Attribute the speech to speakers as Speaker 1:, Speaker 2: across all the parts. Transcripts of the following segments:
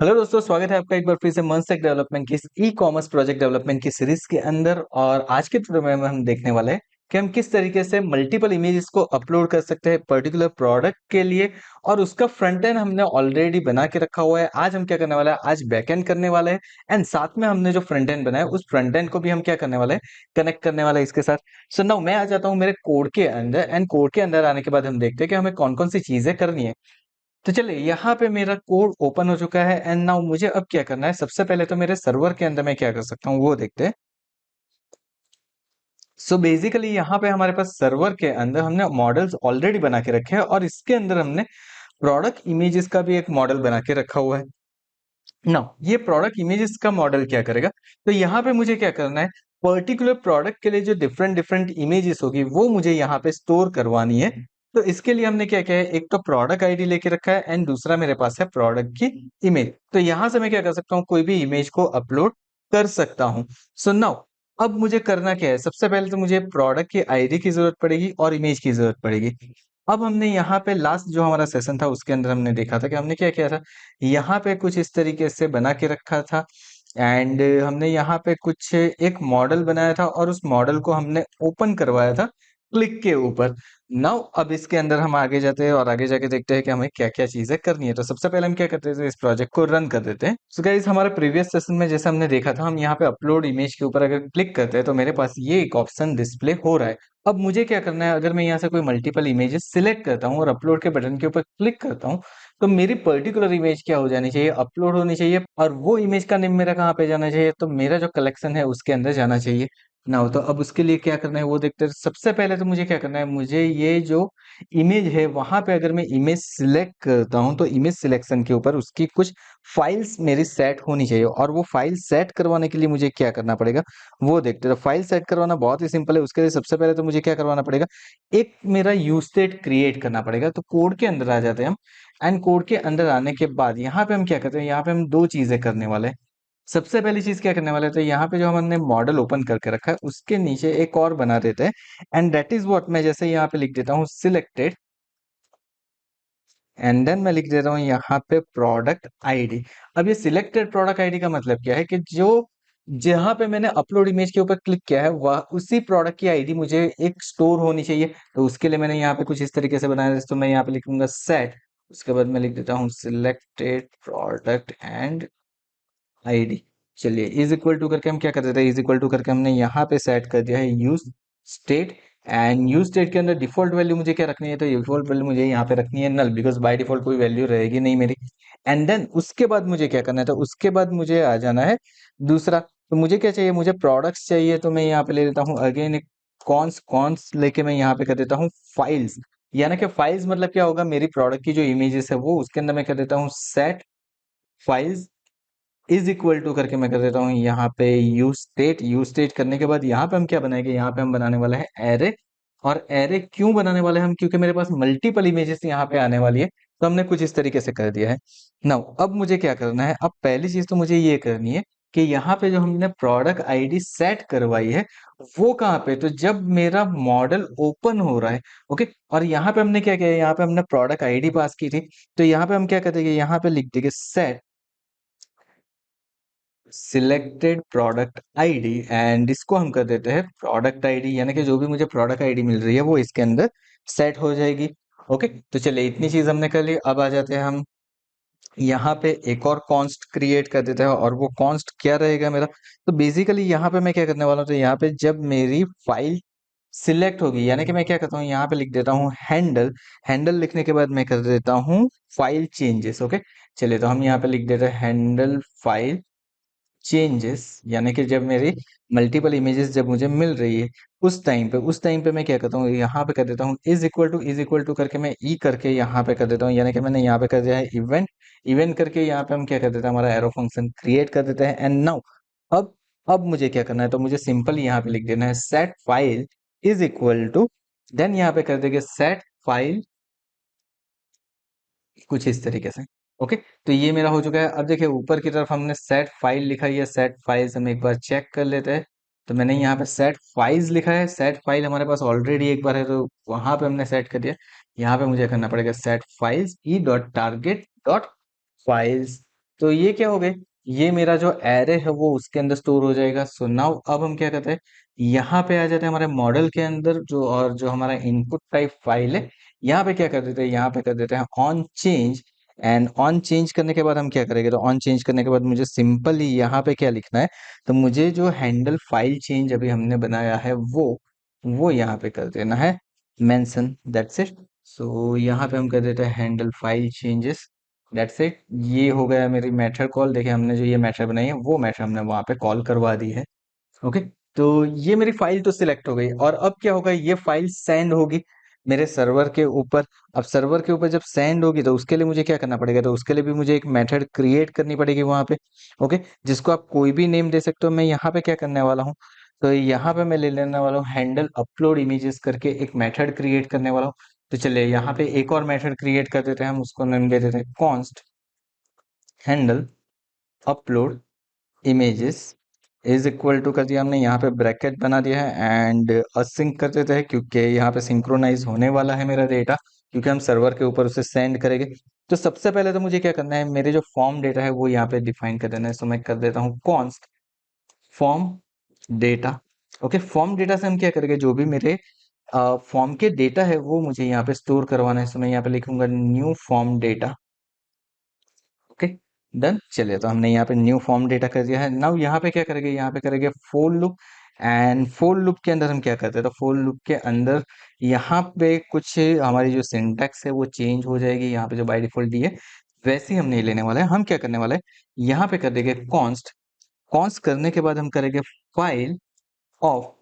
Speaker 1: Hello दोस्तों, स्वागत है आपका एक बार फिर से मनसेक डेवलपमेंट की इस ई कॉमर्स प्रोजेक्ट डेवलपमेंट की सीरीज के अंदर। और आज के ट्यूटोरियल में हम देखने वाले हैं कि हम किस तरीके से मल्टीपल इमेजेस को अपलोड कर सकते हैं पर्टिकुलर प्रोडक्ट के लिए। और उसका फ्रंट एंड हमने ऑलरेडी बना के रखा हुआ है। आज हम क्या करने वाला है, आज बैक एंड करने वाले हैं एंड साथ में हमने जो फ्रंट एंड बनाया उस फ्रंट एंड को भी हम क्या करने वाले हैं, कनेक्ट करने वाले हैं इसके साथ। सो नाउ मैं आ जाता हूँ मेरे कोड के अंदर एंड कोड के अंदर आने के बाद हम देखते हैं कि हमें कौन कौन सी चीजें करनी है। तो चलिए यहाँ पे मेरा कोड ओपन हो चुका है एंड नाउ मुझे अब क्या करना है। सबसे पहले तो मेरे सर्वर के अंदर मैं क्या कर सकता हूँ वो देखते हैं। सो बेसिकली यहाँ पे हमारे पास सर्वर के अंदर हमने मॉडल्स ऑलरेडी बना के रखे हैं और इसके अंदर हमने प्रोडक्ट इमेजेस का भी एक मॉडल बना के रखा हुआ है। नाउ ये प्रोडक्ट इमेजेस का मॉडल क्या करेगा, तो यहाँ पे मुझे क्या करना है, पर्टिकुलर प्रोडक्ट के लिए जो डिफरेंट डिफरेंट इमेजेस होगी वो मुझे यहाँ पे स्टोर करवानी है। तो इसके लिए हमने क्या किया है, एक तो प्रोडक्ट आईडी लेके रखा है एंड दूसरा मेरे पास है प्रोडक्ट की इमेज। तो यहाँ से मैं क्या कर सकता हूँ, कोई भी इमेज को अपलोड कर सकता हूँ। सो नाउ अब मुझे करना क्या है, सबसे पहले तो मुझे प्रोडक्ट की आईडी की जरूरत पड़ेगी और इमेज की जरूरत पड़ेगी। अब हमने यहाँ पे लास्ट जो हमारा सेशन था उसके अंदर हमने देखा था कि हमने क्या किया था, यहाँ पे कुछ इस तरीके से बना के रखा था एंड हमने यहाँ पे कुछ एक मॉडल बनाया था और उस मॉडल को हमने ओपन करवाया था क्लिक के ऊपर। नाउ अब इसके अंदर हम आगे जाते हैं और आगे जाके देखते हैं कि हमें क्या क्या चीजें करनी है। तो सबसे पहले हम क्या करते थे, इस प्रोजेक्ट को रन कर देते हैं। सो गाइस, हमारे प्रीवियस सेशन में जैसे हमने देखा था, हम यहाँ पे अपलोड इमेज के ऊपर अगर क्लिक करते हैं तो मेरे पास ये एक ऑप्शन डिस्प्ले हो रहा है। अब मुझे क्या करना है, अगर मैं यहाँ से कोई मल्टीपल इमेजेस सिलेक्ट करता हूँ और अपलोड के बटन के ऊपर क्लिक करता हूँ तो मेरी पर्टिकुलर इमेज क्या हो जानी चाहिए, अपलोड होनी चाहिए। और वो इमेज का नेम मेरा कहाँ पे जाना चाहिए, तो मेरा जो कलेक्शन है उसके अंदर जाना चाहिए ना हो। तो अब उसके लिए क्या करना है वो देखते हैं। सबसे पहले तो मुझे क्या करना है, मुझे ये जो इमेज है वहां पे अगर मैं इमेज सिलेक्ट करता हूं तो इमेज सिलेक्शन के ऊपर उसकी कुछ फाइल्स मेरी सेट होनी चाहिए। और वो फाइल सेट करवाने के लिए मुझे क्या करना पड़ेगा वो देखते हैं। तो फाइल सेट करवाना बहुत ही सिंपल है। उसके लिए सबसे पहले तो मुझे क्या करवाना पड़ेगा, एक मेरा यूज स्टेट क्रिएट करना पड़ेगा। तो कोड के अंदर आ जाते हैं हम एंड कोड के अंदर आने के बाद यहाँ पे हम क्या करते हैं, यहाँ पे हम दो चीजें करने वाले हैं। सबसे पहली चीज क्या करने वाले थे, यहाँ पे जो हमने मॉडल ओपन करके रखा है उसके नीचे एक और बना देते हैं एंड दैट इज व्हाट, मैं जैसे यहाँ पे लिख देता हूँ सिलेक्टेड एंड देन मैं लिख देता हूँ यहाँ पे प्रोडक्ट आईडी। अब ये सिलेक्टेड प्रोडक्ट आईडी का मतलब क्या है कि जो जहां पे मैंने अपलोड इमेज के ऊपर क्लिक किया है वह उसी प्रोडक्ट की आईडी मुझे एक स्टोर होनी चाहिए। तो उसके लिए मैंने यहाँ पे कुछ इस तरीके से बनाया है। तो मैं यहाँ पे लिखूंगा सेट, उसके बाद मैं लिख देता हूँ सिलेक्टेड प्रोडक्ट एंड आईडी। चलिए इज इक्वल टू करके हम क्या कर देते हैं, इज इक्वल टू करके हमने यहाँ पे सेट कर दिया है use state. And use state के अंदर डिफॉल्ट वैल्यू मुझे क्या रखनी है, तो डिफॉल्ट वैल्यू मुझे यहाँ पे रखनी है नल, बिकॉज बाय डिफॉल्ट कोई वैल्यू रहेगी नहीं मेरी। एंड देन उसके बाद मुझे क्या करना है, तो उसके बाद मुझे आ जाना है दूसरा। तो मुझे क्या चाहिए, मुझे प्रोडक्ट्स चाहिए। तो मैं यहाँ पे ले लेता हूँ अगेन एक कॉन्स कॉन्स लेके मैं यहाँ पे कर देता हूँ फाइल्स। यानी कि फाइल्स मतलब क्या होगा, मेरी प्रोडक्ट की जो इमेजेस है वो उसके अंदर मैं कर देता हूँ set files is equal to करके मैं कर देता हूँ यहाँ पे यूज स्टेट करने के बाद यहाँ पे हम क्या बनाएंगे, यहाँ पे हम बनाने वाले हैं एरे। और एरे क्यों बनाने वाले हैं हम, क्योंकि मेरे पास मल्टीपल इमेजेस यहाँ पे आने वाली है। तो हमने कुछ इस तरीके से कर दिया है। नाउ अब मुझे क्या करना है, अब पहली चीज तो मुझे ये करनी है कि यहाँ पे जो हमने प्रोडक्ट आईडी सेट करवाई है वो कहाँ पे, तो जब मेरा मॉडल ओपन हो रहा है। ओके, और यहाँ पे हमने क्या किया, यहाँ पे हमने प्रोडक्ट आईडी पास की थी। तो यहाँ पे हम क्या कर देंगे, यहाँ पे लिख देंगे set selected product ID and इसको हम कर देते हैं प्रोडक्ट आईडी। यानी कि जो भी मुझे प्रोडक्ट आईडी मिल रही है वो इसके अंदर सेट हो जाएगी। ओके, तो चलिए इतनी चीज हमने कर ली। अब आ जाते हैं हम यहाँ पे एक और कॉन्स्ट क्रिएट कर देते हैं और वो कॉन्स्ट क्या रहेगा मेरा। तो बेसिकली यहाँ पे मैं क्या करने वाला हूँ, तो यहाँ पे जब मेरी फाइल सिलेक्ट होगी, यानी कि मैं क्या करता हूँ, यहाँ पे लिख देता हूँ हैंडल। हैंडल लिखने के बाद मैं कर देता हूँ फाइल चेंजेस। ओके, चलिए तो हम यहाँ पे लिख देते हैं हैंडल फाइल चेंजेस। यानी कि जब मेरी मल्टीपल इमेजेस जब मुझे मिल रही है उस टाइम पे मैं क्या करता हूँ, यहाँ पे कर देता हूँ इज इक्वल टू करके मैं ई करके यहाँ पे कर देता हूँ। यानी कि मैंने यहाँ पे कर दिया है इवेंट। इवेंट करके यहाँ पे हम क्या कर देते हैं, हमारा एरो फंक्शन क्रिएट कर देते हैं एंड नाउ अब अब मुझे क्या करना है, तो मुझे सिंपल यहाँ पे लिख देना है set file is equal to, then यहाँ पे कर देंगे सेट फाइल कुछ इस तरीके से। ओके, तो ये मेरा हो चुका है। अब देखिए ऊपर की तरफ हमने सेट फाइल लिखा है, सेट फाइल्स हम एक बार चेक कर लेते हैं। तो मैंने यहाँ पे सेट फाइल्स लिखा है, सेट फाइल हमारे पास ऑलरेडी एक बार है तो वहां पे हमने सेट कर दिया। यहाँ पे मुझे करना पड़ेगा set files E dot target dot files. तो ये क्या हो गए, ये मेरा जो एरे है वो उसके अंदर स्टोर हो जाएगा। सो नाउ अब हम क्या करते हैं, यहाँ पे आ जाते हैं हमारे मॉडल के अंदर जो, और जो हमारा इनपुट टाइप फाइल है यहाँ पे क्या कर देते हैं, यहाँ पे कर देते हैं on change. And on change करने के बाद हम क्या करेंगे, तो ऑन चेंज करने के बाद मुझे सिंपली यहाँ पे क्या लिखना है, तो मुझे जो हैंडल फाइल चेंज अभी हमने बनाया है वो यहाँ पे कर देना है मेंशन, दैट्स इट। सो यहाँ पे हम कर देते हैं handle file changes, that's it. ये हो गया मेरी मेथड कॉल। देखिए हमने जो ये मेथड बनाई है वो मेथड हमने वहां पे कॉल करवा दी है। ओके, तो ये मेरी फाइल तो सिलेक्ट हो गई, और अब क्या होगा, ये फाइल सेंड होगी मेरे सर्वर के ऊपर। अब सर्वर के ऊपर जब सेंड होगी तो उसके लिए मुझे क्या करना पड़ेगा, तो उसके लिए भी मुझे एक मेथड क्रिएट करनी पड़ेगी वहां पे। ओके, जिसको आप कोई भी नेम दे सकते हो। मैं यहाँ पे क्या करने वाला हूँ, तो यहाँ पे मैं ले लेने वाला हूँ हैंडल अपलोड इमेजेस करके एक मेथड क्रिएट करने वाला हूँ। तो चलिए यहाँ पे एक और मेथड क्रिएट कर देते हैं, हम उसको नेम दे देते हैं const handle upload images is equal to कर दिया हमने, यहाँ पे ब्रैकेट बना दिया है एंड असिंक कर देते हैं, क्योंकि यहाँ पे सिंक्रोनाइज होने वाला है मेरा डेटा, क्योंकि हम सर्वर के ऊपर उसे सेंड करेंगे। तो सबसे पहले तो मुझे क्या करना है, मेरे जो फॉर्म डेटा है वो यहाँ पे डिफाइन कर देना है। सो मैं कर देता हूँ const form data. Okay, form data से हम क्या करेंगे, जो भी मेरे फॉर्म के डेटा है वो मुझे यहाँ पे स्टोर करवाना है। सो मैं यहाँ पे लिखूंगा new form data. Okay, done. चलिए, तो हमने यहाँ पे न्यू फॉर्म डेटा कर दिया है। नाउ यहाँ पे क्या करेंगे, यहाँ पे करेंगे for loop. And for loop के अंदर हम क्या करते हैं, तो फोर लूप के अंदर यहाँ पे कुछ हमारी जो सिंटैक्स है वो चेंज हो जाएगी। यहाँ पे जो बाय डिफॉल्ट दी है वैसे ही हम नहीं लेने वाले हैं। हम क्या करने वाले हैं, यहाँ पे कर देंगे कॉन्स्ट। कॉन्स्ट करने के बाद हम करेंगे फाइल ऑफ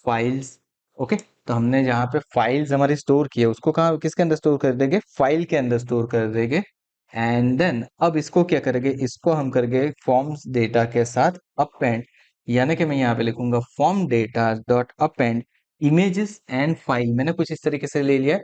Speaker 1: फाइल्स। ओके, तो हमने जहाँ पे फाइल्स हमारी स्टोर की है उसको कहाँ, किसके अंदर स्टोर कर देंगे, फाइल के अंदर स्टोर कर देंगे। एंड देन अब इसको क्या करेंगे, इसको हम करेंगे फॉर्म्स डेटा के साथ अपेंड। यानी कि मैं यहाँ पे लिखूंगा form data dot append images and file. मैंने कुछ इस तरीके से ले लिया है।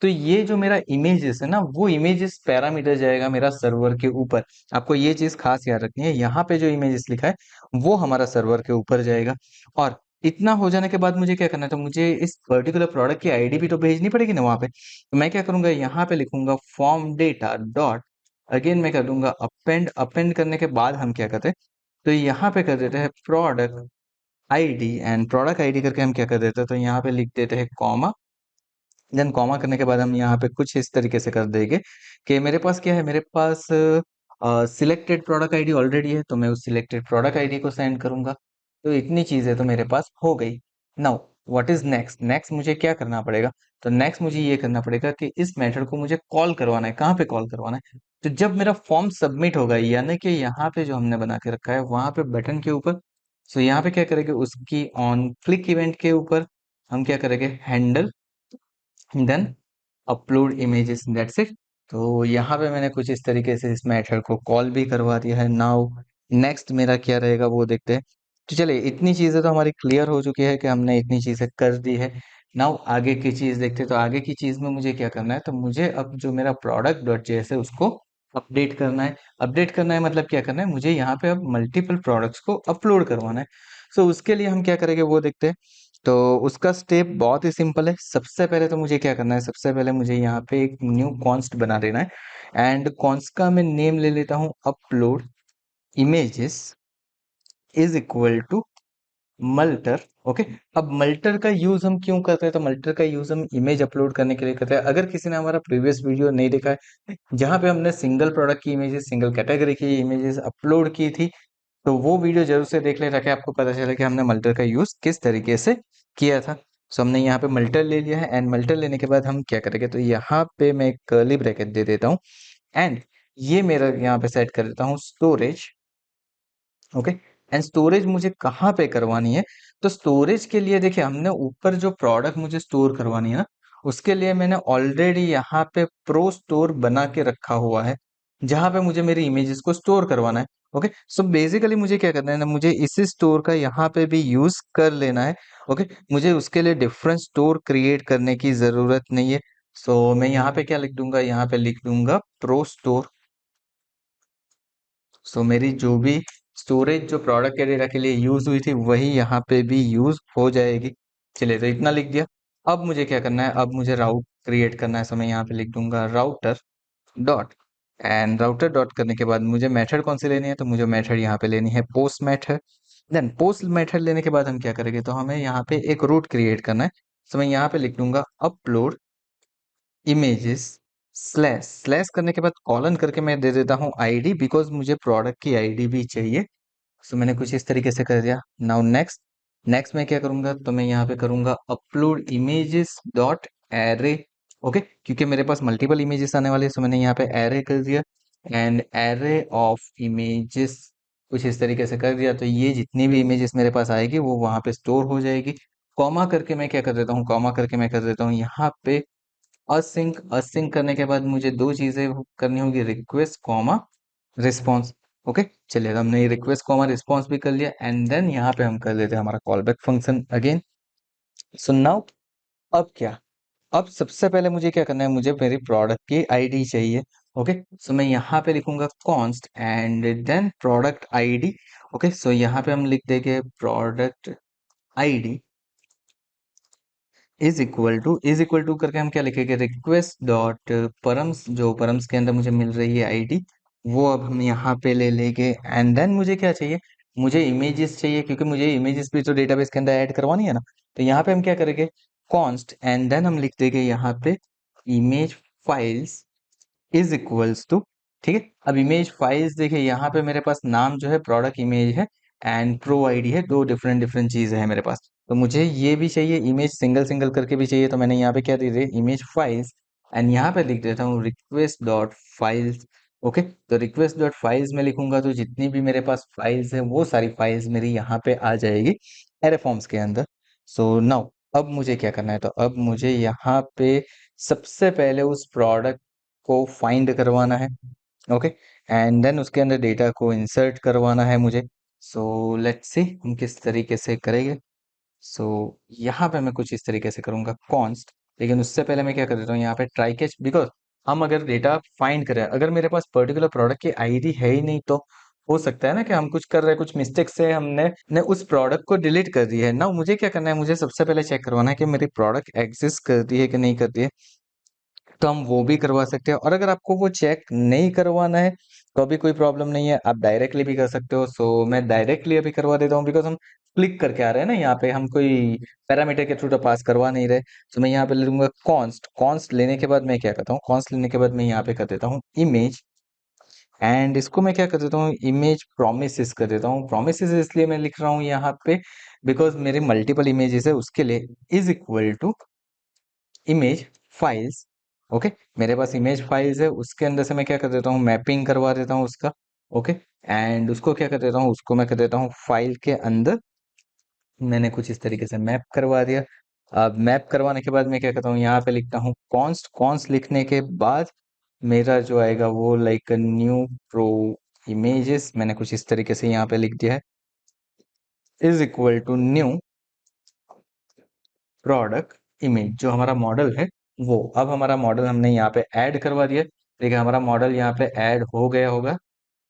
Speaker 1: तो ये जो मेरा इमेजेस है ना, वो इमेजेस पैरामीटर जाएगा मेरा सर्वर के ऊपर। आपको ये चीज खास याद रखनी है, यहाँ पे जो इमेजेस लिखा है वो हमारा सर्वर के ऊपर जाएगा। और इतना हो जाने के बाद मुझे क्या करना है, तो मुझे इस पर्टिकुलर प्रोडक्ट की आईडी भी तो भेजनी पड़ेगी ना वहां पे। तो मैं क्या करूंगा, यहाँ पे लिखूंगा फॉर्म डेटा डॉट, अगेन मैं कर दूंगा अपेंड। अपेंड करने के बाद हम क्या करते हैं, तो यहाँ पे कर देते हैं product ID. And product ID करके हम क्या कर देते हैं, तो यहाँ पे लिख देते हैं कॉमा। देन कॉमा करने के बाद हम यहाँ पे कुछ इस तरीके से कर देंगे कि मेरे पास क्या है, मेरे पास सिलेक्टेड प्रोडक्ट आईडी ऑलरेडी है, तो मैं उस सिलेक्टेड प्रोडक्ट आईडी को सेंड करूंगा। तो इतनी चीजें तो मेरे पास हो गई। Now what is next, next मुझे क्या करना पड़ेगा, तो नेक्स्ट मुझे ये करना पड़ेगा कि इस मेथड को मुझे कॉल करवाना है। कहाँ पे कॉल करवाना है, तो जब मेरा फॉर्म सबमिट होगा, यानी कि यहाँ पे जो हमने बना के रखा है वहां पे बटन के ऊपर। सो यहाँ पे क्या करेंगे, उसकी ऑन क्लिक इवेंट के ऊपर हम क्या करेंगे, handle then upload images, that's it. तो यहाँ पे मैंने कुछ इस तरीके से इस मेथड को कॉल भी करवा दिया है। नाउ नेक्स्ट मेरा क्या रहेगा वो देखते हैं। तो चलिए, इतनी चीजें तो हमारी क्लियर हो चुकी है कि हमने इतनी चीजें कर दी है। नाउ आगे की चीज देखते हैं। तो आगे की चीज में मुझे क्या करना है, तो मुझे अब जो मेरा प्रोडक्ट डॉट जेएस है उसको अपडेट करना है। अपडेट करना है मतलब क्या करना है, मुझे यहाँ पे अब मल्टीपल प्रोडक्ट्स को अपलोड करवाना है। सो उसके लिए हम क्या करेंगे वो देखते हैं। तो उसका स्टेप बहुत ही सिंपल है। सबसे पहले तो मुझे क्या करना है, सबसे पहले मुझे यहाँ पे एक न्यू कॉन्स्ट बना देना है। एंड कॉन्स्ट का मैं नेम ले लेता हूँ upload images is equal to multer. Okay, अब मल्टर का यूज हम क्यों करते हैं, तो मल्टर का यूज हम इमेज अपलोड करने के लिए करते हैं। अगर किसी ने हमारा प्रीवियस वीडियो नहीं देखा है जहाँ पे हमने सिंगल प्रोडक्ट की इमेजेस, सिंगल कैटेगरी की इमेजेस अपलोड की थी, तो वो वीडियो जरूर से देख ले, ताकि आपको पता चले कि हमने मल्टर का यूज किस तरीके से किया था। सो हमने यहाँ पे मल्टर ले लिया है। एंड मल्टर लेने के बाद हम क्या करेंगे, तो यहाँ पे मैं एक कर्ली ब्रैकेट दे देता हूँ। एंड ये मेरा यहाँ पे सेट कर देता हूँ स्टोरेज। ओके, एंड स्टोरेज मुझे कहाँ पे करवानी है, तो स्टोरेज के लिए देखिए हमने ऊपर जो प्रोडक्ट मुझे स्टोर करवानी है ना, उसके लिए मैंने ऑलरेडी यहाँ पे प्रो स्टोर बना के रखा हुआ है, जहाँ पे मुझे मेरी इमेजेस को स्टोर करवाना है। ओके, सो बेसिकली मुझे क्या करना है ना, मुझे इसी स्टोर का यहाँ पे भी यूज कर लेना है। ओके, मुझे उसके लिए डिफरेंट स्टोर क्रिएट करने की जरूरत नहीं है। सो मैं यहाँ पे क्या लिख दूंगा, यहाँ पे लिख दूंगा प्रो स्टोर। सो मेरी जो भी स्टोरेज जो प्रोडक्ट के डेटा के लिए यूज हुई थी वही यहाँ पे भी यूज हो जाएगी। चलिए, तो इतना लिख दिया। अब मुझे क्या करना है, अब मुझे राउट क्रिएट करना है। सो मैं यहाँ पे लिख दूंगा router dot and router dot करने के बाद मुझे मेथड कौन सी लेनी है, तो मुझे मेथड यहाँ पे लेनी है post method. Then post method लेने के बाद हम क्या करेंगे, तो हमें यहाँ पे एक रूट क्रिएट करना है। तो मैं यहाँ पे लिख दूंगा अपलोड इमेजेस स्लैश स्लैश करने के बाद कॉलन करके मैं दे देता हूँ आईडी, बिकॉज मुझे प्रोडक्ट की आईडी भी चाहिए। सो मैंने कुछ इस तरीके से कर दिया। नाउ नेक्स्ट नेक्स्ट मैं क्या करूंगा, तो मैं यहाँ पे करूंगा upload images dot array. Okay, क्योंकि मेरे पास मल्टीपल इमेजेस आने वाले हैं, सो मैंने यहाँ पे एरे कर दिया। एंड एरे ऑफ इमेजेस कुछ इस तरीके से कर दिया, तो ये जितनी भी इमेजेस मेरे पास आएगी वो वहां पे स्टोर हो जाएगी। कॉमा करके मैं क्या कर देता हूँ, कॉमा करके मैं कर देता हूँ यहाँ पे असिंक। असिंक करने के बाद मुझे दो चीजें करनी होगी, रिक्वेस्ट कॉमा रिस्पॉन्स। ओके, चलिए हमने ये रिक्वेस्ट कॉमा रिस्पॉन्स भी कर लिया। एंड देन यहाँ पे हम कर देते हैं हमारा call back function again. So now अब क्या, अब सबसे पहले मुझे क्या करना है, मुझे मेरी प्रोडक्ट की आईडी चाहिए। ओके, सो मैं यहाँ पे लिखूंगा const and then product ID. Okay, so यहाँ पे हम लिख देंगे product ID is equal to करके हम क्या लिखेंगे, रिक्वेस्ट डॉट परम्स, जो परम्स के अंदर मुझे मिल रही है आईडी, वो अब हम यहाँ पे ले लेंगे। एंड देन मुझे क्या चाहिए, मुझे इमेजेस चाहिए, क्योंकि मुझे इमेजेस भी तो डेटाबेस के अंदर ऐड करवानी है ना। तो यहाँ पे हम क्या करेंगे, कॉन्स्ट एंड देन हम लिख देंगे यहाँ पे image files is equals to. ठीक है, अब इमेज फाइल्स देखिए यहाँ पे मेरे पास नाम जो है प्रोडक्ट इमेज है एंड प्रो आईडी है, दो डिफरेंट डिफरेंट चीजें हैं मेरे पास। तो मुझे ये भी चाहिए, इमेज सिंगल सिंगल करके भी चाहिए, तो मैंने यहाँ पे क्या दे दिया, इमेज फाइल्स। एंड यहाँ पे लिख देता हूँ रिक्वेस्ट डॉट फाइल्स। ओके, तो रिक्वेस्ट डॉट फाइल्स में लिखूंगा तो जितनी भी मेरे पास फाइल्स है वो सारी फाइल्स मेरी यहाँ पे आ जाएगी एरे फॉर्म्स के अंदर। सो नाउ अब मुझे क्या करना है, तो अब मुझे यहाँ पे सबसे पहले उस प्रोडक्ट को फाइंड करवाना है। ओके, एंड देन उसके अंदर डेटा को इंसर्ट करवाना है मुझे। सो लेट्स सी हम किस तरीके से करेंगे। सो यहाँ पे मैं कुछ इस तरीके से करूंगा कॉन्स्ट, लेकिन उससे पहले मैं क्या कर देता हूँ यहाँ पे ट्राई कैच, बिकॉज हम अगर डेटा फाइंड करें, अगर मेरे पास पर्टिकुलर प्रोडक्ट की आईडी है ही नहीं, तो हो सकता है ना कि हम कुछ कर रहे हैं, कुछ मिस्टेक से हमने ने उस प्रोडक्ट को डिलीट कर दिया है ना। मुझे क्या करना है, मुझे सबसे पहले चेक करवाना है कि मेरी प्रोडक्ट एग्जिस्ट करती है कि नहीं करती है, तो हम वो भी करवा सकते हैं। और अगर आपको वो चेक नहीं करवाना है तो भी कोई प्रॉब्लम नहीं है, आप डायरेक्टली भी कर सकते हो। सो मैं डायरेक्टली अभी करवा देता हूँ, बिकॉज हम क्लिक करके आ रहे हैं ना, यहाँ पे हम कोई पैरामीटर के थ्रू तो पास करवा नहीं रहे। तो मैं यहाँ पे ले लूंगा कॉन्स्ट। कॉन्स्ट लेने के बाद मैं क्या करता हूँ, कॉन्स्ट लेने के बाद मैं यहाँ पे कर देता हूँ इमेज, एंड इसको मैं क्या कर देता हूँ, इमेज प्रोमिसेस कर देता हूँ। प्रोमिसेस इसलिए मैं लिख रहा हूँ यहाँ पे, बिकॉज मेरे मल्टीपल इमेजेस है, उसके लिए is equal to image files. Okay, मेरे पास इमेज फाइल्स है, उसके अंदर से मैं क्या कर देता हूँ, मैपिंग करवा देता हूँ उसका। ओके, एंड उसको क्या कर देता हूँ, उसको मैं कर देता हूँ फाइल के अंदर, मैंने कुछ इस तरीके से मैप करवा दिया। अब मैप करवाने के बाद मैं क्या करता हूँ, यहाँ पे लिखता हूँ कॉन्स्ट। कॉन्स्ट लिखने के बाद मेरा जो आएगा वो लाइक न्यू प्रो इमेजेस, मैंने कुछ इस तरीके से यहाँ पे लिख दिया है, is equal to new product image, जो हमारा मॉडल है वो। अब हमारा मॉडल हमने यहाँ पे ऐड करवा दिया। देखिए हमारा मॉडल यहाँ पे ऐड हो गया होगा।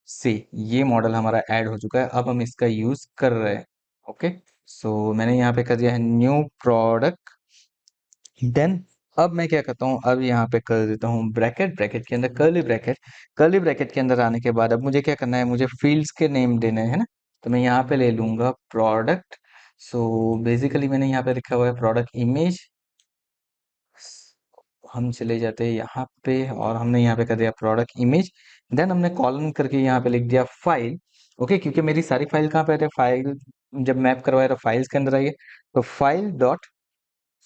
Speaker 1: सी, ये मॉडल हमारा ऐड हो चुका है, अब हम इसका यूज कर रहे हैं। ओके, सो मैंने यहाँ पे कर दिया है न्यू प्रोडक्ट। देन अब मैं क्या करता हूँ, अब यहाँ पे कर देता हूँ ब्रैकेट, ब्रैकेट के अंदर कर्ली ब्रैकेट। कर्ली ब्रैकेट के अंदर आने के बाद अब मुझे क्या करना है, मुझे फील्ड्स के नेम देने हैं ना। तो मैं यहाँ पे ले लूंगा प्रोडक्ट। सो बेसिकली मैंने यहाँ पे लिखा हुआ है प्रोडक्ट इमेज। हम चले जाते हैं यहाँ पे और हमने यहाँ पे कर दिया प्रोडक्ट इमेज। देन हमने कॉलन करके यहाँ पे लिख दिया फाइल। ओके, क्योंकि मेरी सारी फाइल कहाँ पे है, फाइल जब मैप करवाया तो फाइल्स के अंदर आई है, तो फाइल डॉट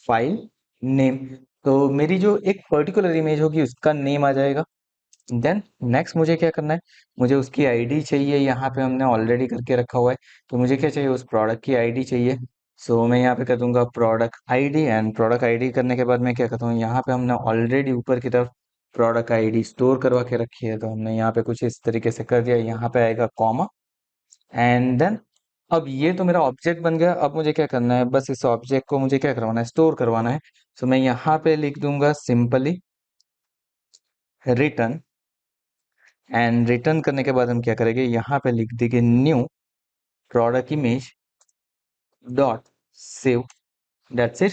Speaker 1: फाइल नेम। तो मेरी जो एक पर्टिकुलर इमेज होगी उसका नेम आ जाएगा। देन नेक्स्ट मुझे क्या करना है, मुझे उसकी आईडी चाहिए, यहाँ पे हमने ऑलरेडी करके रखा हुआ है। तो मुझे क्या चाहिए, उस प्रोडक्ट की आईडी चाहिए। सो मैं यहाँ पे कर दूंगा product ID, and product ID करने के बाद मैं क्या करता हूँ, यहाँ पे हमने ऑलरेडी ऊपर की तरफ प्रोडक्ट आईडी स्टोर करवा के रखी है, तो हमने यहाँ पे कुछ इस तरीके से कर दिया। यहाँ पे आएगा कॉमा, एंड देन अब ये तो मेरा ऑब्जेक्ट बन गया। अब मुझे क्या करना है, बस इस ऑब्जेक्ट को मुझे क्या करवाना है, स्टोर करवाना है। सो मैं यहाँ पे लिख दूंगा सिंपली रिटर्न, एंड रिटर्न करने के बाद हम क्या करेंगे, यहाँ पे लिख देंगे new product image dot save, that's it.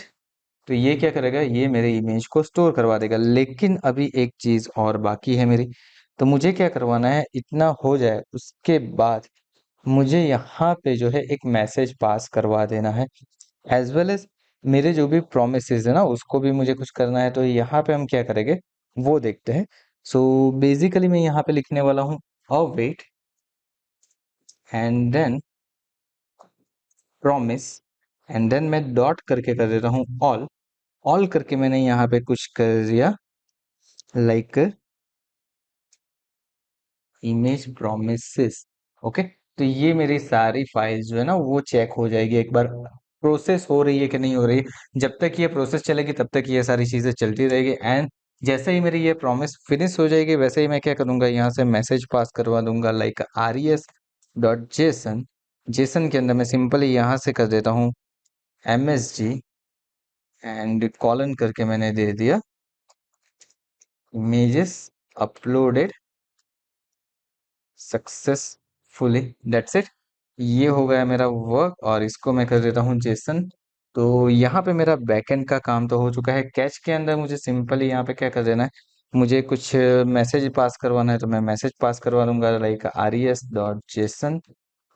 Speaker 1: तो ये क्या करेगा, ये मेरे इमेज को स्टोर करवा देगा। लेकिन अभी एक चीज और बाकी है मेरी, तो मुझे क्या करवाना है, इतना हो जाए उसके बाद मुझे यहाँ पे जो है एक मैसेज पास करवा देना है, एज वेल एज मेरे जो भी प्रोमिसेस है ना उसको भी मुझे कुछ करना है। तो यहाँ पे हम क्या करेंगे वो देखते हैं। सो बेसिकली मैं यहाँ पे लिखने वाला हूँ await and then promise and then मैं डॉट करके कर देता हूँ ऑल। ऑल करके मैंने यहाँ पे कुछ कर दिया लाइक इमेज प्रोमिसेस। ओके, तो ये मेरी सारी फाइल्स जो है ना वो चेक हो जाएगी एक बार प्रोसेस हो रही है कि नहीं हो रही है। जब तक ये प्रोसेस चलेगी तब तक ये सारी चीजें चलती रहेगी, एंड जैसे ही मेरी ये प्रॉमिस फिनिश हो जाएगी वैसे ही मैं क्या करूंगा, यहाँ से मैसेज पास करवा दूंगा लाइक res.json। जेसन के अंदर मैं सिंपली यहाँ से कर देता हूँ msg एंड कॉलन करके मैंने दे दिया images uploaded successfully, that's it. ये हो गया मेरा वर्क और इसको मैं कर देता हूँ जेसन। तो यहाँ पे मेरा बैकएंड का काम तो हो चुका है। कैच के अंदर मुझे सिंपली यहाँ पे क्या कर देना है, मुझे कुछ मैसेज पास करवाना है तो मैं मैसेज पास करवा दूंगा लाइक res.json।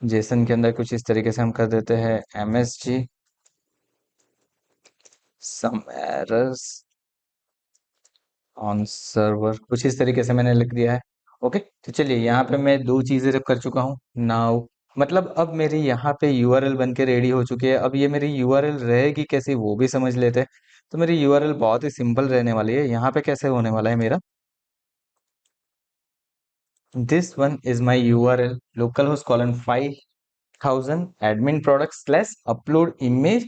Speaker 1: जेसन के अंदर कुछ इस तरीके से हम कर देते हैं msg some errors on server, कुछ इस तरीके से मैंने लिख दिया है। ओके, तो चलिए यहाँ पे मैं दो चीजें कर चुका हूँ नाउ। मतलब अब मेरी यहाँ पे यूआरएल बन के रेडी हो चुकी है। अब ये मेरी यूआरएल रहेगी कैसी वो भी समझ लेते हैं। तो मेरी यूआरएल बहुत ही सिंपल रहने वाली है। यहाँ पे कैसे होने वाला है मेरा, this one is my URL local host colon 5000 admin product slash upload image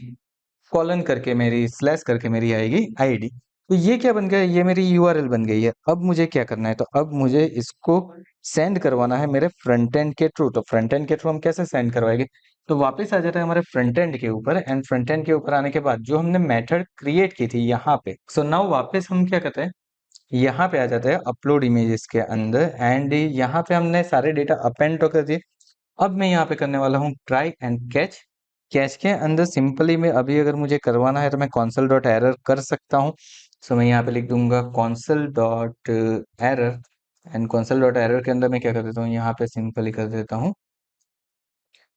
Speaker 1: colon करके मेरी स्लैश करके मेरी आएगी आईडी। तो ये क्या बन गया, ये मेरी यूआरएल बन गई है। अब मुझे क्या करना है, तो अब मुझे इसको सेंड करवाना है मेरे फ्रंट एंड के थ्रू। तो फ्रंट एंड के थ्रू हम कैसे सेंड करवाएंगे, तो वापस आ जाता है हमारे फ्रंट एंड के ऊपर, एंड फ्रंट एंड के ऊपर आने के बाद जो हमने मेथड क्रिएट की थी यहाँ पे, सो नाउ वापस हम क्या करते हैं, यहाँ पे आ जाते हैं अपलोड इमेजेस के अंदर, एंड यहाँ पे हमने सारे डेटा अपेंड तो कर दिए। अब मैं यहाँ पे करने वाला हूँ ट्राई एंड कैच। कैच के अंदर सिंपली मैं अभी अगर मुझे करवाना है तो मैं कॉन्सल डॉट एरर कर सकता हूँ। सो मैं यहाँ पे लिख दूंगा consul dot error, and consul dot error के अंदर मैं क्या कर देता हूँ, यहाँ पे सिंपली कर देता हूँ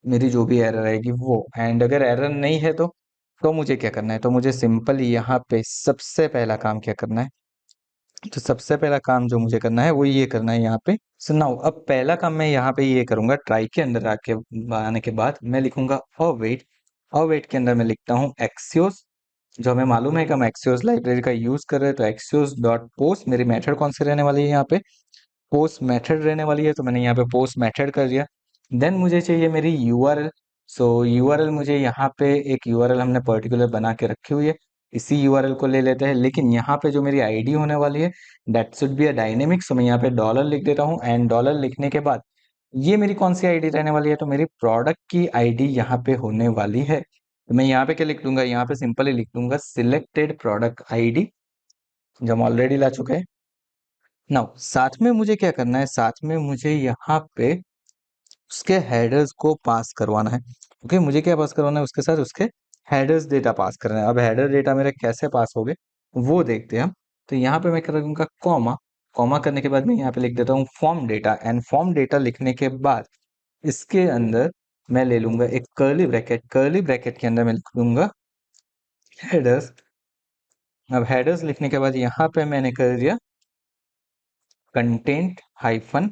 Speaker 1: मेरी जो भी एरर आएगी वो। एंड अगर एरर नहीं है तो मुझे क्या करना है, तो मुझे सिंपली यहाँ पे सबसे पहला काम क्या करना है, तो सबसे पहला काम जो मुझे करना है वो ये करना है यहाँ पे। सो नाउ अब पहला काम मैं यहाँ पे ये करूंगा, ट्राई के अंदर आके आने के बाद मैं लिखूंगा अवेट। अवेट के अंदर मैं लिखता हूँ एक्सियोस। जो हमें मालूम है कि हम एक्सियोस लाइब्रेरी का यूज कर रहे हैं, तो एक्सियोस डॉट पोस्ट मेरी मेथड कौन सी रहने वाली है, यहाँ पे पोस्ट मेथड रहने वाली है। तो मैंने यहाँ पे पोस्ट मेथड कर दिया। देन मुझे चाहिए मेरी यूआरएल। सो यूआरएल मुझे यहाँ पे एक यूआरएल हमने पर्टिकुलर बना के रखी हुई है, इसी यूआरएल को ले लेते हैं। लेकिन यहाँ पे जो मेरी आईडी होने वाली है that should be a dynamic. So मैं यहाँ पे डॉलर लिख देता हूँ, एंड डॉलर लिखने के बाद ये मेरी कौन सी आईडी रहने वाली है, तो मेरी प्रोडक्ट की आईडी यहाँ पे होने वाली है। तो मैं यहाँ पे क्या लिख दूंगा, यहाँ पे सिंपली लिख दूंगा सिलेक्टेड प्रोडक्ट आईडी, जो हम ऑलरेडी ला चुके हैं। नाउ साथ में मुझे क्या करना है, साथ में मुझे यहाँ पे उसके हेडर्स को पास करवाना है। ओके, मुझे क्या पास करवाना है, उसके साथ उसके हेडर्स डेटा पास करना है। अब हेडर डेटा मेरे कैसे पास हो गए वो देखते हैं हम। तो यहाँ पे मैं कर दूंगा कॉमा। कॉमा करने के बाद मैं यहाँ पे लिख देता हूँ form data, and form data लिखने के बाद इसके अंदर मैं ले लूंगा एक कर्ली ब्रैकेट। कर्ली ब्रैकेट के अंदर मैं लिख दूंगा हेडर्स। अब हेडर्स लिखने के बाद यहाँ पे मैंने कर दिया कंटेंट हाइफन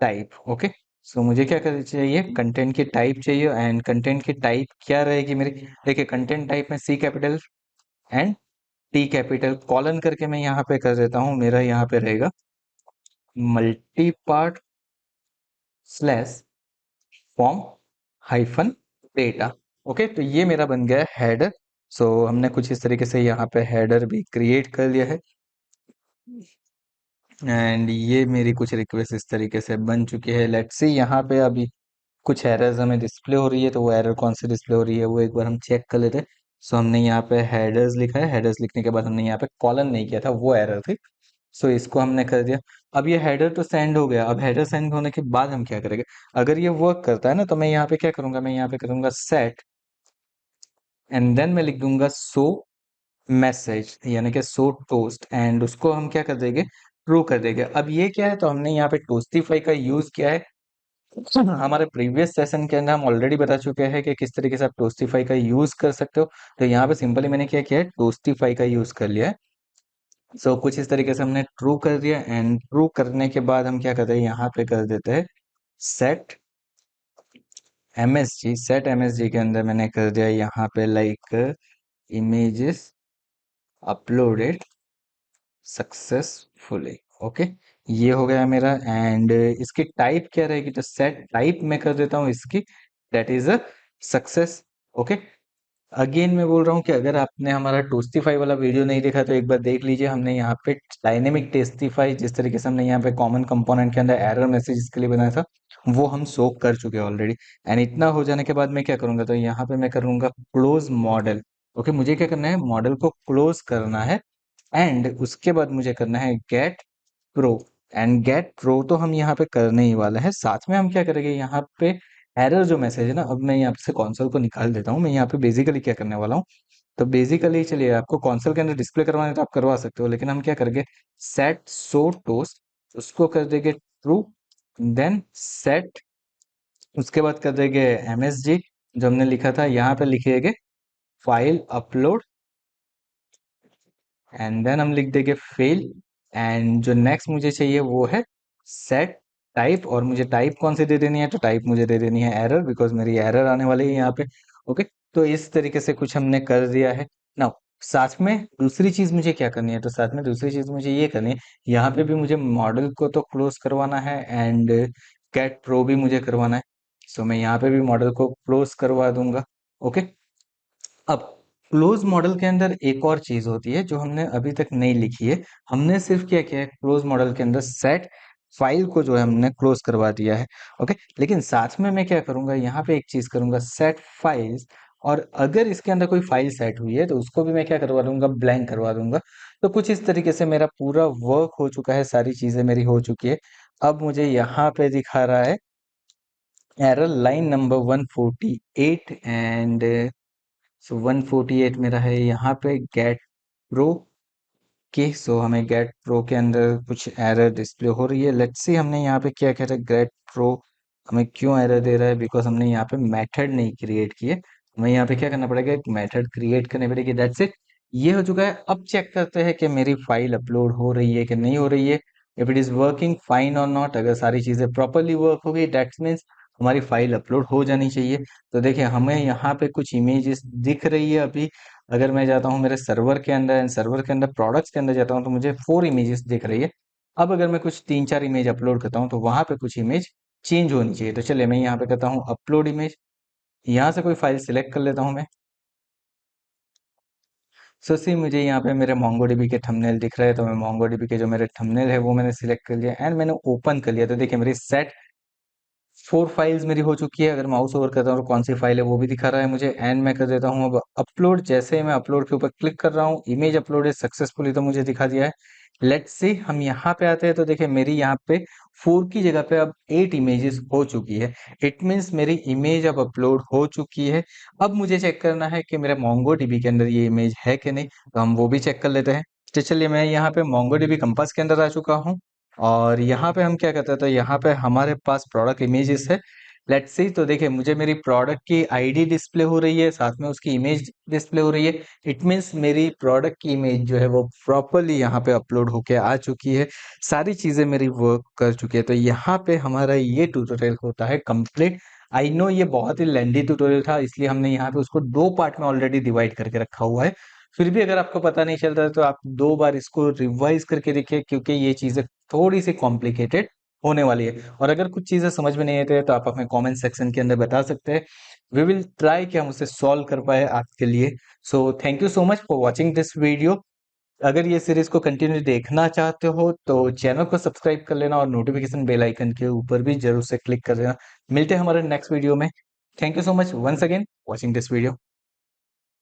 Speaker 1: टाइप। ओके, सो मुझे क्या करना चाहिए, कंटेंट की टाइप चाहिए, एंड कंटेंट की टाइप क्या रहेगी मेरी, देखिए कंटेंट टाइप में C capital and T capital colon करके मैं यहाँ पे कर देता हूँ, मेरा यहाँ पे रहेगा multi part slash form hyphen data. Okay, तो ये मेरा बन गया हेडर। सो हमने कुछ इस तरीके से यहाँ पे हेडर भी क्रिएट कर लिया है, एंड ये मेरी कुछ रिक्वेस्ट इस तरीके से बन चुकी है। लेट्स सी यहाँ पे अभी कुछ एरर्स हमें डिस्प्ले हो रही है, तो वो एरर कौन सी डिस्प्ले हो रही है वो एक बार हम चेक कर लेते हैं। सो हमने यहाँ पे हेडर्स लिखा है, हेडर्स लिखने के बाद हमने यहाँ पे कॉलन नहीं किया था, वो एरर थी। सो इसको हमने कर दिया। अब ये हेडर तो सेंड हो गया। अब हेडर सेंड होने के बाद हम क्या करेंगे, अगर ये वर्क करता है ना तो मैं यहाँ पे क्या करूंगा, मैं यहाँ पे करूंगा सेट, एंड देन मैं लिख दूंगा सो मैसेज यानी कि सो टोस्ट, एंड उसको हम क्या कर देंगे, ट्रू कर देगा। अब ये क्या है, तो हमने यहाँ पे टोस्टिफाई का यूज किया है। हमारे प्रीवियस सेशन के अंदर हम ऑलरेडी बता चुके हैं कि किस तरीके से आप टोस्टिफाई का यूज कर सकते हो। तो यहाँ पे सिंपली मैंने क्या किया है, टोस्टिफाई का यूज कर लिया है। सो कुछ इस तरीके से हमने ट्रू कर दिया, एंड ट्रू करने के बाद हम क्या करते हैं, यहाँ पे कर देते हैं सेट एमएसजी। सेट एमएसजी के अंदर मैंने कर दिया यहाँ पे like images uploaded successfully. Okay, ये हो गया मेरा। एंड इसकी टाइप क्या रहेगी, तो सेट टाइप में कर देता हूँ इसकी, that is a success. Okay, again मैं बोल रहा हूँ कि अगर आपने हमारा टोस्टिफाई वाला वीडियो नहीं देखा तो एक बार देख लीजिए। हमने यहाँ पे डायनेमिक टेस्टिफाई, जिस तरीके से हमने यहाँ पे कॉमन कंपोनेंट के अंदर एरर मैसेजेस के लिए बनाया था, वो हम सो कर चुके हैं ऑलरेडी। एंड इतना हो जाने के बाद मैं क्या करूंगा, तो यहाँ पे मैं करूंगा क्लोज मॉडल। ओके, मुझे क्या करना है, मॉडल को क्लोज करना है। एंड उसके बाद मुझे करना है get pro. And get pro तो हम यहाँ पे करने ही वाले हैं, साथ में हम क्या करेंगे, यहाँ पे एरर जो मैसेज है ना, अब मैं यहाँ से कॉन्सोल को निकाल देता हूँ। मैं यहाँ पे बेसिकली क्या करने वाला हूँ, तो बेसिकली चलिए, आपको कॉन्सोल के अंदर डिस्प्ले करवाना है तो आप करवा सकते हो, लेकिन हम क्या करेंगे, सेट सो टोस्ट, उसको कर देंगे ट्रू। देन सेट, उसके बाद कर देंगे एमएसजी, जो हमने लिखा था यहाँ पे लिखिएगा फाइल अपलोड, एंड देन हम लिख देंगे फेल। एंड जो नेक्स्ट मुझे चाहिए वो है सेट टाइप, और मुझे टाइप कौन सी दे देनी है, तो टाइप मुझे दे देनी है एरर, बिकॉज मेरी एरर आने वाली है यहाँ पे। ओके, तो इस तरीके से कुछ हमने कर दिया है। नाउ साथ में दूसरी चीज मुझे क्या करनी है, तो साथ में दूसरी चीज मुझे ये करनी है, यहाँ पे भी मुझे मॉडल को तो क्लोज करवाना है, एंड कैट प्रो भी मुझे करवाना है। सो मैं यहाँ पे भी मॉडल को क्लोज करवा दूंगा। ओके, अब क्लोज मॉडल के अंदर एक और चीज होती है जो हमने अभी तक नहीं लिखी है। हमने सिर्फ क्या किया है, क्लोज मॉडल के अंदर सेट फाइल को जो है हमने क्लोज करवा दिया है। ओके, लेकिन साथ में मैं क्या करूंगा, यहाँ पे एक चीज करूंगा, सेट फाइल्स, और अगर इसके अंदर कोई फाइल सेट हुई है तो उसको भी मैं क्या करवा दूंगा, ब्लैंक करवा दूंगा। तो कुछ इस तरीके से मेरा पूरा वर्क हो चुका है, सारी चीजें मेरी हो चुकी है। अब मुझे यहाँ पे दिखा रहा है error line number 148, and so 148 मेरा है यहाँ पे गेट प्रो के। सो हमें गेट प्रो के अंदर कुछ एरर डिस्प्ले हो रही है। लेट्स सी हमने यहाँ पे क्या किया था, गेट प्रो हमें क्यों एरर दे रहा है, बिकॉज हमने यहाँ पे मेथड नहीं क्रिएट किए। हमें यहाँ पे क्या करना पड़ेगा, एक मेथड क्रिएट करनी पड़ेगी, दैट्स इट। ये हो चुका है। अब चेक करते हैं कि मेरी फाइल अपलोड हो रही है कि नहीं हो रही है, if it is working fine और नॉट। अगर सारी चीजें प्रॉपरली वर्क हो गई, दैट्स मीन्स हमारी फाइल अपलोड हो जानी चाहिए। तो देखिए, हमें यहाँ पे कुछ इमेजेस दिख रही है अभी। अगर मैं जाता हूँ मेरे सर्वर के अंदर, एंड सर्वर के अंदर प्रोडक्ट्स के अंदर जाता हूँ, तो मुझे 4 इमेजेस दिख रही है। अब अगर मैं कुछ 3-4 इमेज अपलोड करता हूँ तो वहां पे कुछ इमेज चेंज होनी चाहिए। तो चलिए मैं यहाँ पे करता हूँ अपलोड इमेज, यहाँ से कोई फाइल सिलेक्ट कर लेता हूँ मैं। सो सी मुझे यहाँ पे मेरे मोंगोडीबी के थंबनेल दिख रहे हैं, तो मैं मोंगोडीबी के जो मेरे थंबनेल है वो मैंने सिलेक्ट कर लिया, एंड मैंने ओपन कर लिया। तो देखिए मेरी सेट 4 फाइल्स मेरी हो चुकी है। अगर माउस ओवर करता हूँ तो कौन सी फाइल है वो भी दिखा रहा है मुझे, एंड मैं कर देता हूँ अब अपलोड। जैसे ही मैं अपलोड के ऊपर क्लिक कर रहा हूँ, इमेज अपलोड है सक्सेसफुली, तो मुझे दिखा दिया है। लेट्स सी हम यहाँ पे आते हैं, तो देखिए मेरी यहाँ पे 4 की जगह पे अब 8 इमेजेस हो चुकी है। इट मीन्स मेरी इमेज अब अपलोड हो चुकी है। अब मुझे चेक करना है कि मेरे मोंगो डीबी के अंदर ये इमेज है कि नहीं, तो हम वो भी चेक कर लेते हैं। तो चलिए मैं यहाँ पे मोंगो डीबी कंपास के अंदर आ चुका हूँ, और यहाँ पे हम क्या करते हैं, तो यहाँ पे हमारे पास प्रोडक्ट इमेजेस है। लेट्स सी, तो देखिए मुझे मेरी प्रोडक्ट की आईडी डिस्प्ले हो रही है, साथ में उसकी इमेज डिस्प्ले हो रही है। इट मीन्स मेरी प्रोडक्ट की इमेज जो है वो प्रॉपरली यहाँ पे अपलोड होके आ चुकी है। सारी चीजें मेरी वर्क कर चुकी है। तो यहाँ पे हमारा ये ट्यूटोरियल होता है कंप्लीट। आई नो ये बहुत ही लेंदी ट्यूटोरियल था, इसलिए हमने यहाँ पे उसको 2 पार्ट में ऑलरेडी डिवाइड करके रखा हुआ है। फिर भी अगर आपको पता नहीं चल रहा है तो आप 2 बार इसको रिवाइज करके देखिए, क्योंकि ये चीजें थोड़ी सी कॉम्प्लिकेटेड होने वाली है। और अगर कुछ चीजें समझ में नहीं आते हैं तो आप हमें कमेंट सेक्शन के अंदर बता सकते हैं। वी विल ट्राई कि हम उसे सॉल्व कर पाए आपके लिए। So thank you so much for watching this video. अगर ये सीरीज को कंटिन्यू देखना चाहते हो तो चैनल को सब्सक्राइब कर लेना, और नोटिफिकेशन बेल आइकन के ऊपर भी जरूर से क्लिक कर देना। मिलते हैं हमारे नेक्स्ट वीडियो में। Thank you so much once again watching this video.